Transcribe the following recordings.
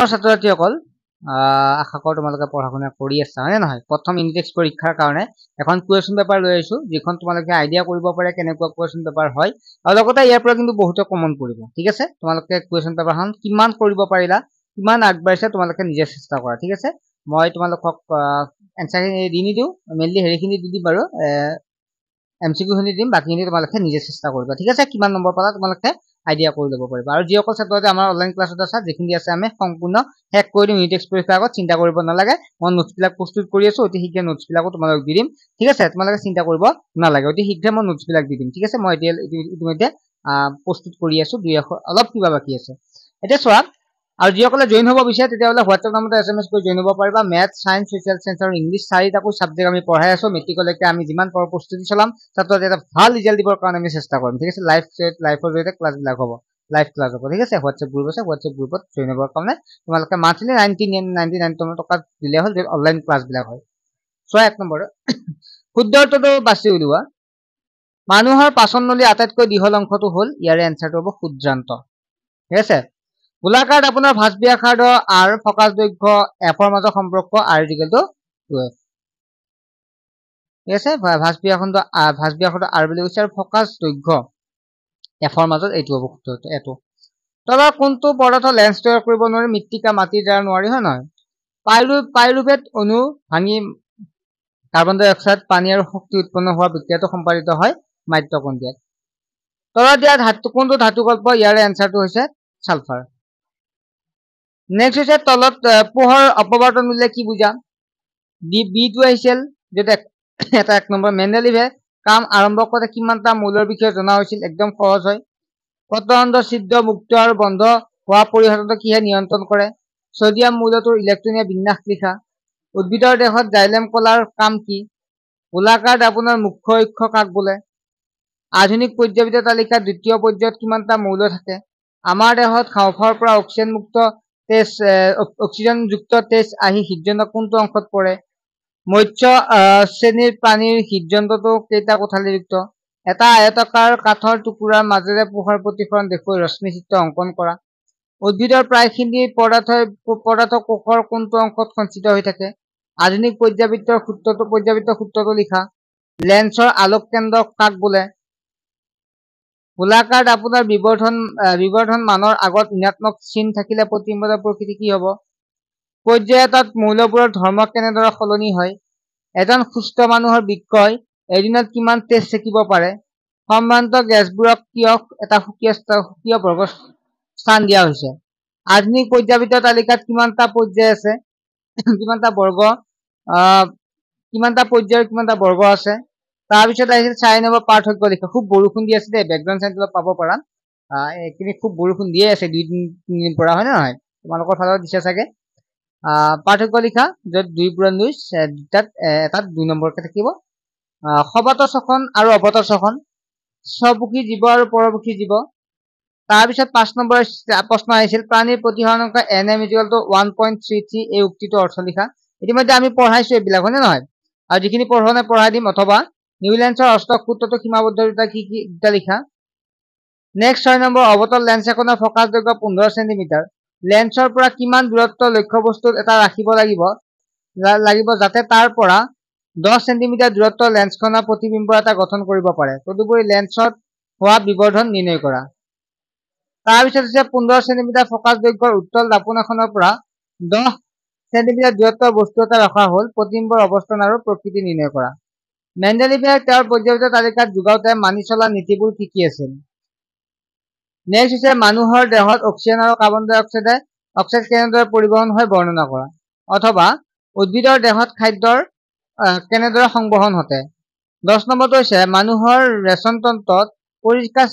নৱমৰ ছাত্ৰ-ছাত্ৰীসকল আশা কৰোঁ তোমালোকে পঢ়া শুনা কৰি আছা হয়নে নহয় প্ৰথম ইউনিট টেষ্ট পৰীক্ষাৰ কাৰণে এখন কুৱেশ্যন পেপাৰ লৈ আহিছো যিখন তোমালোকে আইডিয়া কৰিব পাৰে কেনেকুৱা কুৱেশ্যন পেপাৰ হয় আৰু লগতে ইয়াৰ পৰা কিন্তু বহুতো কমন পৰিব ঠিক আছে তোমালোকে কুৱেশ্যন পেপাৰখন কিমান কৰিব পাৰিলা কিমান আগবাঢ়িছা তোমালোকে নিজে চেষ্টা কৰা ঠিক আছে মই তোমালোকক এনসাৰখিনি দি নিদিওঁ মেইনলি হেৰিখিনি দি দিম বাৰু এমসিকিউ খিনি দিম বাকিখিনি তোমালোকে নিজে চেষ্টা কৰিবা ঠিক আছে কিমান নম্বৰ পালা তোমালোকে আইডিয়া কৰি ল'ব পাৰিবা আৰু যিসকল ছাত্ৰছাত্ৰী আমাৰ অনলাইন ক্লাছত আছে যিখিনি আছে আমি সম্পূৰ্ণ শেষ কৰি দিম ইউনিট টেষ্ট পৰীক্ষাৰ আগত চিন্তা কৰিব নালাগে মই নোটছবিলাক প্ৰস্তুত কৰি আছো অতি শীঘ্ৰে নোটছবিলাকো তোমালোকক দি দিম ঠিক আছে তোমালোকে চিন্তা কৰিব নালাগে অতি শীঘ্ৰে মই নোটছবিলাক দি দিম ঠিক আছে মই এতিয়া ইতিমধ্যে প্ৰস্তুত কৰি আছো দুই অলপ কিবা বাকি আছে এতিয়া চোৱা আৰু যিসকলে জইন হ'ব বিচাৰে তেতিয়াহ'লে হোৱাটছএপ নম্বৰতে SMS কৰি জইন হ'ব পাৰিবা মেথ সায়েন্স ছ'চিয়েল সায়েন্স আৰু ইংলিছ চাৰিটাকৈ সাবজেক্ট আমি পঢ়াই আছো মেট্ৰিকলৈকে আমি যিমান পাৰো প্ৰস্তুতি চলাম ছাত্ৰছাত্ৰী এটা ভাল ৰিজাল্ট দিবৰ কাৰণে আমি চেষ্টা কৰিম ঠিক আছে লাইভৰ জৰিয়তে ক্লাছবিলাক হ'ব লাইভ ক্লাছ হ'ব ঠিক আছে হোৱাটছএপ গ্ৰুপ আছে হোৱাটছএপ গ্ৰুপত জইন হ'বৰ কাৰণে তোমালোকে মান্থলি 99 টকা দিলে হ'ল অনলাইন ক্লাছবিলাক হয় চোৱা এক নম্বৰ শুদ্ধটো বাছি উলিওৱা মানুহৰ পাচন নলীৰ আটাইতকৈ দীঘল অংশটো হ'ল ইয়াৰে এনসাৰটো হ'ব ক্ষুদ্ৰান্ত ঠিক আছে গোলাকাৰত আপোনাৰ ভাঁজ ব্যাসাৰ্ধ r ফকাচ দৈৰ্ঘ্য f ৰ মাজৰ সম্পৰ্ক r ইকুৱেল টু 2f ঠিক আছে ভাঁজ ব্যাসাৰ্ধ r বুলি কৈছে আৰু ফকাচ দৈৰ্ঘ্য f ৰ মাজত এইটো হ'ব সূত্ৰটো এটো তলৰ কোনটো পদাৰ্থ লেন্স তৈয়াৰ কৰিব নোৱাৰি মৃত্তিকা মাটিৰ দ্বাৰা নোৱাৰি হয় নহয় পাইৰুভেট অণু ভাঙি কাৰ্বন ডাই অক্সাইড পানী আৰু শক্তি উৎপন্ন হোৱা বিক্ৰিয়াটো সম্পাদিত হয় মাইটকণ্ড্ৰিয়াত তলত দিয়া ধাতু কোনটো ধাতুকল্প ইয়াৰে এনসাৰটো হৈছে সালফাৰ নেক্সট হৈছে তলত পোহৰ অপৱৰ্তন বুলিলে কি বুজা বি2 আহিছিল যেটা এটা এক নম্বৰ মেণ্ডেলিভে কাম আৰম্ভ কৰোঁতে কিমানটা মৌলৰ বিষয়ে জনা হৈছিল একদম সহজ হয় পত্ৰৰন্ধ্ৰ ছিদ্ৰ মুক্ত আৰু বন্ধ হোৱা পৰিঘটনাটো কিহে নিয়ন্ত্ৰণ কৰে সোডিয়াম মৌলটোৰ ইলেক্ট্ৰনীয় বিন্যাস লিখা উদ্ভিদৰ দেহত জাইলেম কলাৰ কাম কি গোলাকাৰত আপোনাৰ মুখ্য অক্ষ কাক বোলে আধুনিক পৰ্যায়বিদ্যা তালিকাত দ্বিতীয় পৰ্যায়ত কিমানটা মৌল থাকে আমাৰ দেহত হাঁওফাঁওৰ পৰা অক্সিজেন যুক্ত তেজ আহি হৃদযন্ত্ৰৰ কোনটো অংশত পৰে মৎস্য শ্ৰেণীৰ প্ৰাণীৰ হৃদযন্ত্ৰটো কেইটা কোঠালিযুক্ত এটা আয়তাকাৰ কাঠৰ টুকুৰাৰ মাজেৰে পোহৰ প্ৰতিফলন দেখুৱাই ৰশ্মি চিত্ৰ অংকন কৰা উদ্ভিদৰ প্ৰায়খিনি পদাৰ্থ কোষৰ কোনটো অংশত সঞ্চিত হৈ থাকে আধুনিক পৰ্যায়বিদ্যাৰ সূত্ৰটো লিখা লেন্সৰ আলোক কেন্দ্ৰ কাক বোলে গোলাকাৰত আপোনাৰ বিবৰ্ধন মানৰ আগত ঋণাত্মক চিন থাকিলে প্ৰতিবিম্বৰ প্ৰকৃতি কি হ'ব পৰ্যায় এটাত মৌলবোৰৰ ধৰ্ম কেনেদৰে সলনি হয় এজন সুস্থ মানুহৰ বিক্ৰয় এদিনত কিমান তেজ চেকিব পাৰে সম্ভ্ৰান্ত গেছবোৰক কিয় এটা সুকীয় বৰ্গ স্থান দিয়া হৈছে আধুনিক পৰ্যায়বিদ্যা তালিকাত কিমানটা পৰ্যায় আছে কিমানটা পৰ্যায়ৰ কিমানটা বৰ্গ আছে তাৰপিছত আহিছিল 4 নম্বৰ পাৰ্থক্য লিখা খুব বৰষুণ দি আছে দেই বেকগ্ৰাউণ্ড চাউণ্ড পাব পাৰা এইখিনি খুব বৰষুণ দিয়ে আছে 2-3 দিন পৰা হয় নহয় তোমালোকৰ ফালত দিছে চাগে পাৰ্থক্য লিখা য'ত 2 × 2 দুটাত এটাত 2 নম্বৰকে থাকিব সবাত শ্বসন আৰু অবত শ্বসন স্বমুখী জীৱ আৰু পৰমুখী জীৱ তাৰপিছত 5 নম্বৰ প্ৰশ্ন আহিছিল প্ৰাণীৰ প্ৰতিসৰণাংক nm = 1.33 এই উক্তিটো অৰ্থ লিখা ইতিমধ্যে আমি পঢ়াইছো এইবিলাক হয়নে নহয় আৰু যিখিনি পঢ়োৱা নাই পঢ়াই দিম অথবা নিউল্যান্সৰ অষ্টক সূত্ৰটো সীমাবদ্ধ দুটা লিখা নেক্সট 6 নম্বৰ অবতল লেন্স এখনৰ ফকাস দৈৰ্ঘ্য 15 সেন্টিমিটাৰ লেন্সৰ পৰা কিমান দূৰত্ব লক্ষ্য বস্তুত এটা ৰাখিব লাগিব যাতে তাৰ পৰা 10 সেন্টিমিটাৰ দূৰত্ব লেন্সখনৰ প্ৰতিবিম্ব এটা গঠন কৰিব পাৰে তদুপৰি লেন্সত হোৱা বিবৰ্ধন নিৰ্ণয় কৰা তাৰপিছত হৈছে 15 সেন্টিমিটাৰ ফকাস দৈৰ্ঘ্যৰ উত্তল দাপোন এখনৰ পৰা 10 সেন্টিমিটাৰ দূৰত্বৰ বস্তু এটা ৰখা হ'ল প্ৰতিবিম্বৰ অৱস্থান আৰু প্ৰকৃতি নিৰ্ণয় কৰা মেণ্ডেলিভে তেওঁৰ পৰ্যায়বিদ্যা তালিকাত যোগাওঁতে মানি চলা নীতিবোৰ কি আছিল নেক্সট হৈছে মানুহৰ দেহত অক্সিজেন আৰু কাৰ্বন ডাই অক্সাইড কেনেদৰে পৰিবহন হয় বৰ্ণনা কৰা অথবা উদ্ভিদৰ দেহত খাদ্যৰ কেনেদৰে সংবহন হয় 10 নম্বৰটো হৈছে মানুহৰ ৰেচন তন্ত্ৰত পৰিষ্কাৰ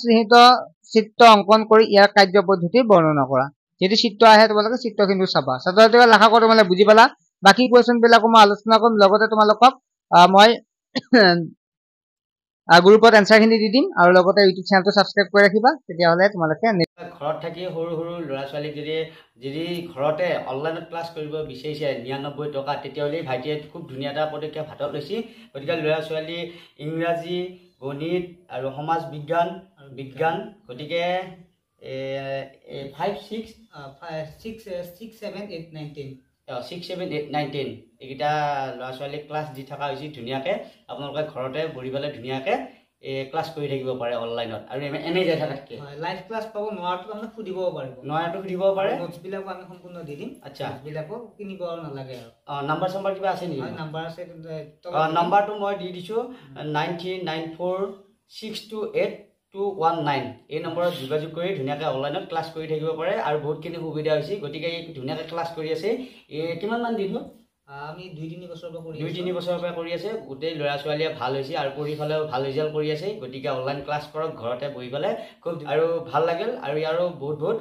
চিত্ৰ অংকন কৰি ইয়াৰ কাৰ্য পদ্ধতি বৰ্ণনা কৰা যদি চিত্ৰ আহে তোমালোকে চিত্ৰখিনি চাবা ছাত্ৰছাত্ৰীসকল আশা কৰোঁ তোমালোকে বুজি পালা বাকি কোৱেশ্চন বিলাকো মই আলোচনা কৰিম লগতে তোমালোকক মই গ্ৰুপত এনসাৰখিনি দি দিম আৰু লগতে ইউটিউব চেনেলটো সাবস্ক্ৰাইব কৰি ৰাখিবা তেতিয়াহ'লে তোমালোকে ঘৰত থাকি সৰু ল'ৰা ছোৱালী যদি ঘৰতে অনলাইনত ক্লাছ কৰিব বিচাৰিছে 99 টকা তেতিয়াহ'লে ভাইটিয়ে খুব ধুনীয়া এটা পদক্ষেপ হাতত লৈছে গতিকে ল'ৰা ছোৱালী ইংৰাজী গণিত আৰু সমাজ বিজ্ঞান গতিকে 5 6 6 7 8 9 10 6 7 8 9 10 এইকেইটা ল'ৰা ছোৱালী ক্লাছ দি থকা হৈছে ধুনীয়াকৈ আপোনালোকে ঘৰতে বহি পেলাই ধুনীয়াকৈ ক্লাছ কৰি থাকিব পাৰে অনলাইনত আৰু এনেই যাই থকাতকৈ লাইভ ক্লাছ পাব নোৱাৰাটো আমি সুধিব পাৰিব নোৱাৰাটো সুধিব পাৰে নোটছবিলাকো আমি সম্পূৰ্ণ দি দিম আচ্ছা নোটছবিলাকো কিনিব আৰু নালাগে আৰু নাম্বাৰ চাম্বাৰ কিবা আছে নেকি নাম্বাৰ আছে নাম্বাৰটো মই দি দিছোঁ 9394628219 এই নম্বৰত যোগাযোগ কৰি ধুনীয়াকৈ অনলাইনত ক্লাছ কৰি থাকিব পাৰে আৰু বহুতখিনি সুবিধা হৈছে গতিকে ধুনীয়াকৈ ক্লাছ কৰি আছে কিমানমান দিন হ'ল আমি 2-3 বছৰৰ পৰা কৰি আছে গোটেই ল'ৰা ছোৱালীয়ে ভাল হৈছে আৰু পঢ়ি পেলাইও ভাল ৰিজাল্ট কৰি আছে গতিকে অনলাইন ক্লাছ কৰক ঘৰতে বহি পেলাই খুব আৰু ভাল লাগিল আৰু ইয়াৰো বহুত